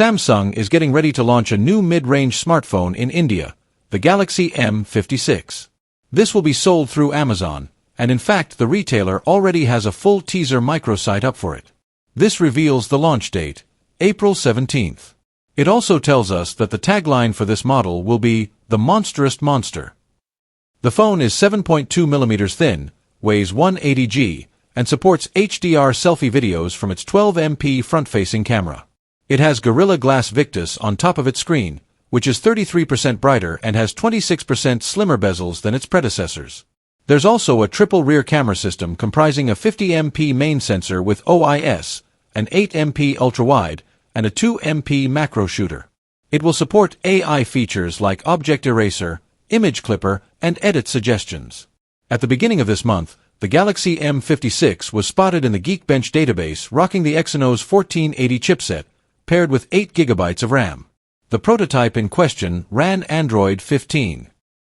Samsung is getting ready to launch a new mid-range smartphone in India, the Galaxy M56. This will be sold through Amazon, and in fact the retailer already has a full teaser microsite up for it. This reveals the launch date, April 17th. It also tells us that the tagline for this model will be, "The Monstrous Monster." The phone is 7.2 mm thin, weighs 180 g, and supports HDR selfie videos from its 12MP front-facing camera. It has Gorilla Glass Victus on top of its screen, which is 33% brighter and has 26% slimmer bezels than its predecessors. There's also a triple rear camera system comprising a 50MP main sensor with OIS, an 8MP ultra-wide, and a 2MP macro shooter. It will support AI features like object eraser, image clipper, and edit suggestions. At the beginning of this month, the Galaxy M56 was spotted in the Geekbench database rocking the Exynos 1480 chipset, paired with 8 GB of RAM. The prototype in question ran Android 15.